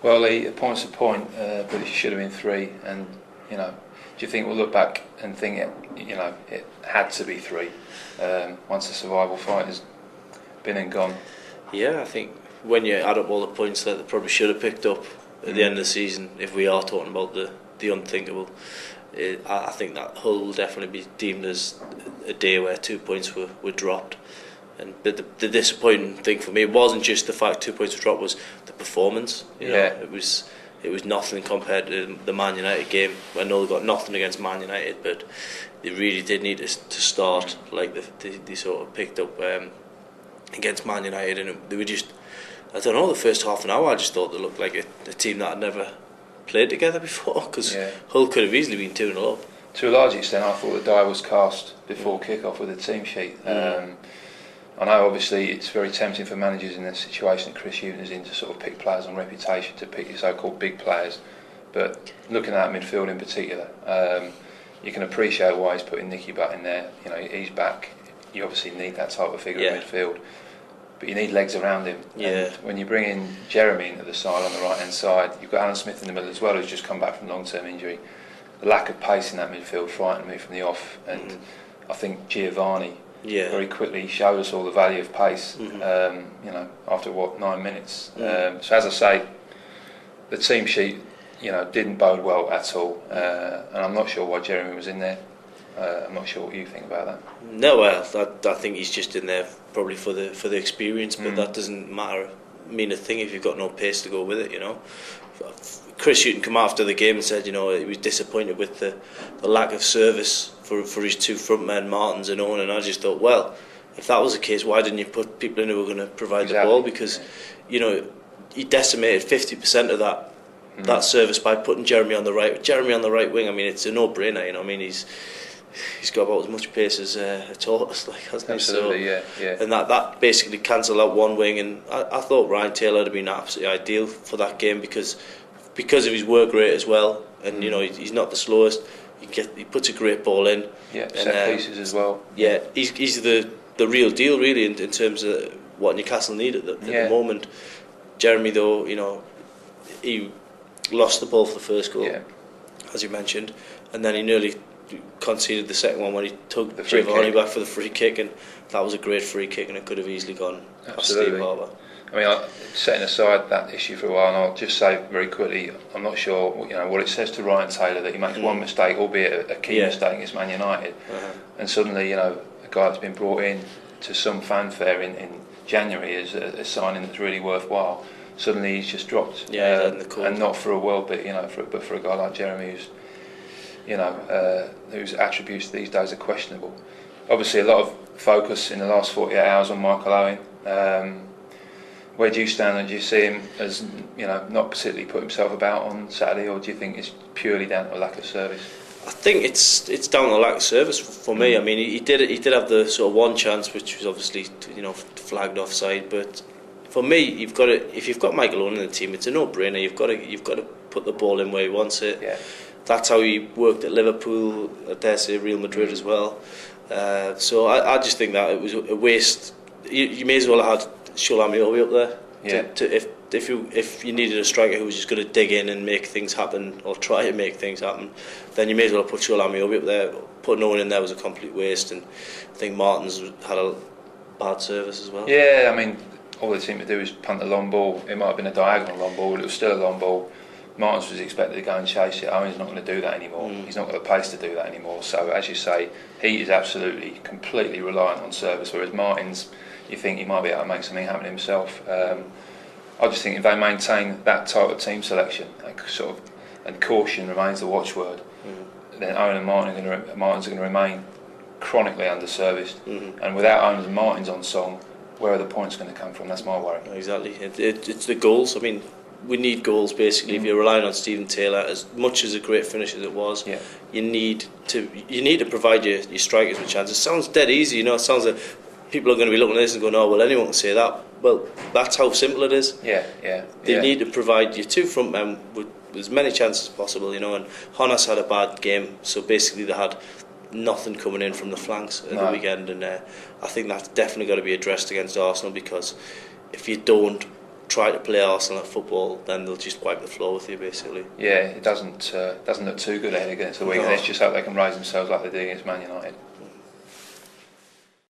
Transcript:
Well, a point's a point, but it should have been 3. And do you think we'll look back and think it had to be 3 once the survival fight has been and gone? Yeah, I think when you add up all the points that they probably should have picked up at the end of the season, if we are talking about the unthinkable, I think that Hull will definitely be deemed as a day where 2 points were dropped. But the disappointing thing for me, it wasn't just the fact 2 points were dropped, was the performance. It was nothing compared to the Man United game. I know they got nothing against Man United, but they really did need to start like they sort of picked up against Man United, and they were just, I don't know, the first half an hour I just thought they looked like a team that had never played together before, because Hull could have easily been 2-0 up. To a large extent, I thought the die was cast before kick-off with the team sheet. I know obviously it's very tempting for managers in the situation that Chris Hughton is in to sort of pick players on reputation, to pick your so-called big players, but looking at that midfield in particular, you can appreciate why he's putting Nicky Butt in there. He's back. You obviously need that type of figure in midfield, but you need legs around him. And when you bring in Jeremy into the side on the right hand side, you've got Alan Smith in the middle as well, who's just come back from long-term injury. The lack of pace in that midfield frightened me from the off, and I think Giovanni very quickly showed us all the value of pace. After 9 minutes. So as I say, the team sheet didn't bode well at all, and I'm not sure why Jeremy was in there. I'm not sure what you think about that. No, well, I think he's just in there probably for the experience, but that doesn't mean a thing if you've got no pace to go with it. Chris Hughton came after the game and said, he was disappointed with the lack of service for his 2 front men, Martins and Owen, and I just thought, well, if that was the case, why didn't you put people in who were going to provide the ball? Because he decimated 50% of that service by putting Jeremy on the right. Jeremy on the right wing, I mean, it's a no-brainer. He's got about as much pace as a tortoise, hasn't he? Absolutely, yeah. And that basically cancelled out one wing, and I thought Ryan Taylor would have been absolutely ideal for that game because of his work rate as well, and he's not the slowest. He puts a great ball in. Yeah, set pieces as well. Yeah, he's the real deal really in terms of what Newcastle need at the moment. Jeremy, though, he lost the ball for the first goal, as you mentioned, and then he nearly conceded the second one when he took Giovanni back for the free kick, and that was a great free kick, and it could have easily gone past Steve Barber. I mean, setting aside that issue for a while, and I'll just say very quickly, I'm not sure what it says to Ryan Taylor that he makes one mistake, albeit a key mistake against Man United, and suddenly a guy that's been brought in to some fanfare in January as a signing that's really worthwhile, suddenly he's just dropped, and not for a world bit, but for a guy like Jeremy whose attributes these days are questionable. Obviously, a lot of focus in the last 48 hours on Michael Owen. Where do you stand? And do you see him as not particularly put himself about on Saturday, or do you think it's purely down to a lack of service? I think it's down to a lack of service for me. I mean, he did have the sort of one chance, which was obviously flagged offside. But for me, if you've got Michael Owen in the team, it's a no-brainer. You've got to put the ball in where he wants it. Yeah. That's how he worked at Liverpool, I dare say Real Madrid as well. So I just think that it was a waste. You may as well have had Sholami up there. Yeah. If you needed a striker who was just going to dig in and make things happen, or try to make things happen, then you may as well put Sholami up there. Putting no one in there was a complete waste, and I think Martins had a bad service as well. Yeah, I mean, all they seemed to do was punt the long ball. It might have been a diagonal long ball, but it was still a long ball. Martins was expected to go and chase it. Owen's not going to do that anymore. He's not got the pace to do that anymore. So, as you say, he is absolutely, completely reliant on service, whereas Martins, you think he might be able to make something happen himself. I just think if they maintain that type of team selection, and caution remains the watchword, then Owen and Martins are going to remain chronically underserviced. And without Owen and Martins on song, where are the points going to come from? That's my worry. Exactly. It's the goals. I mean, we need goals basically. If you're relying on Stephen Taylor, as much as a great finish as it was, you need to provide your strikers with chances. It sounds dead easy, It sounds like people are going to be looking at this and going, "Oh, well, anyone can say that." Well, that's how simple it is. They need to provide your 2 front men with as many chances as possible, And Honas had a bad game, so basically they had nothing coming in from the flanks at the weekend, and I think that's definitely got to be addressed against Arsenal, because if you don't, try to play Arsenal at football, then they'll just wipe the floor with you, basically. Yeah, it doesn't look too good ahead against the weekend. No. Let's just hope they can raise themselves like they did against Man United.